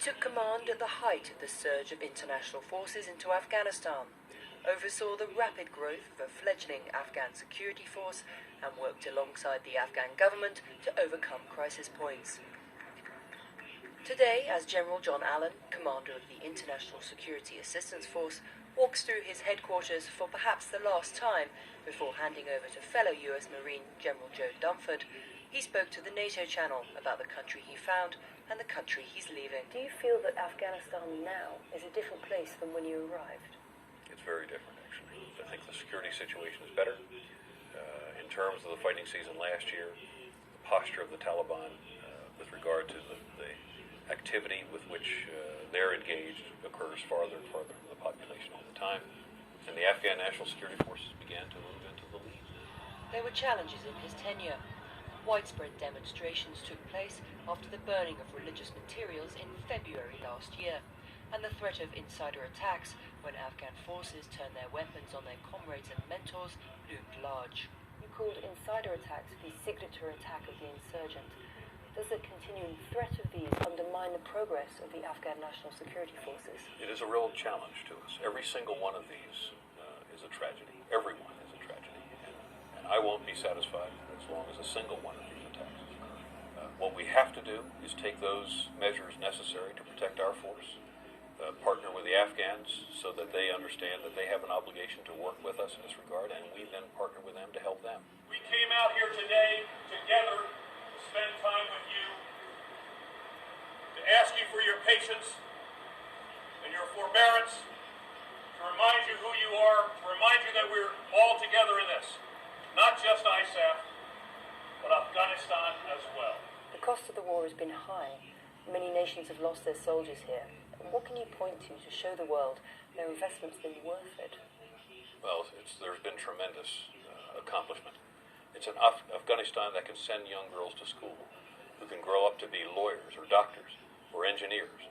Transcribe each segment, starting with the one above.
took command at the height of the surge of international forces into Afghanistan, oversaw the rapid growth of a fledgling Afghan security force, and worked alongside the Afghan government to overcome crisis points. Today, as General John Allen, commander of the International Security Assistance Force, walks through his headquarters for perhaps the last time before handing over to fellow US Marine General Joe Dunford, he spoke to the NATO channel about the country he found and the country he's leaving. Do you feel that Afghanistan now is a different place than when you arrived? It's very different, actually. I think the security situation is better. In terms of the fighting season last year, the posture of the Taliban with regard to the activity with which they're engaged occurs farther and farther from the population all the time. And the Afghan National Security Forces began to move into the lead. There were challenges in his tenure. Widespread demonstrations took place after the burning of religious materials in February last year, and the threat of insider attacks when Afghan forces turned their weapons on their comrades and mentors loomed large. You called insider attacks the signature attack of the insurgent. Does the continuing threat of these undermine the progress of the Afghan National Security Forces? It is a real challenge to us. Every single one of these is a tragedy. Every one is a tragedy. And I won't be satisfied as long as a single one of these attacks occurs. What we have to do is take those measures necessary to protect our force, partner with the Afghans so that they understand that they have an obligation to work with us in this regard, and we then partner with them to help them. We came out here today together to spend time with you, to ask you for your patience and your forbearance, to remind you who you are, to remind you that we're all together in this. Not just ISAF, but Afghanistan as well. The cost of the war has been high. Many nations have lost their soldiers here. What can you point to show the world their investment's been worth it? Well, there's been tremendous accomplishment. It's an Afghanistan that can send young girls to school, who can grow up to be lawyers or doctors or engineers.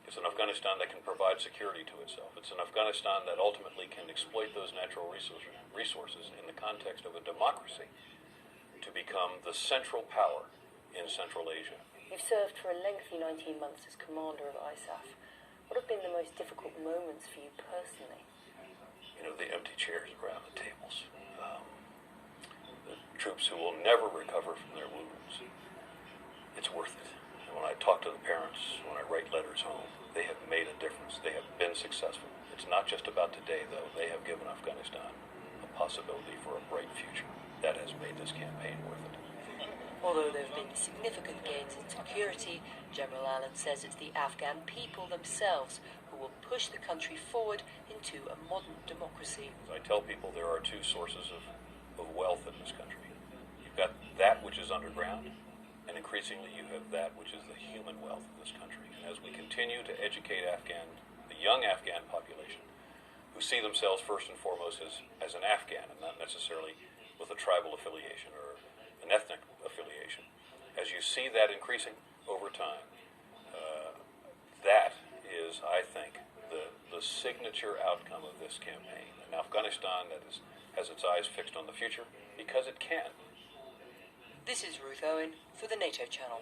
It's an Afghanistan that can provide security to itself. It's an Afghanistan that ultimately can exploit those natural resources in the context of a democracy to become the central power in Central Asia. You've served for a lengthy 19 months as commander of ISAF. What have been the most difficult moments for you personally? You know, the empty chairs around the tables. The troops who will never recover from their wounds. It's worth it. And when I talk to the parents, when I write letters home, they have made a difference. They have been successful. It's not just about today, though. They have given Afghanistan a possibility for a bright future. That has made this campaign worth it. Although there have been significant gains in security, General Allen says it's the Afghan people themselves who will push the country forward into a modern democracy. I tell people there are two sources of wealth in this country. You've got that which is underground, and increasingly you have that which is the human wealth of this country. And as we continue to educate the young Afghan population, who see themselves first and foremost as an Afghan and not necessarily with a tribal affiliation or an ethnic affiliation. As you see that increasing over time, that is, I think, the signature outcome of this campaign. An Afghanistan that has its eyes fixed on the future because it can. This is Ruth Owen for the NATO channel.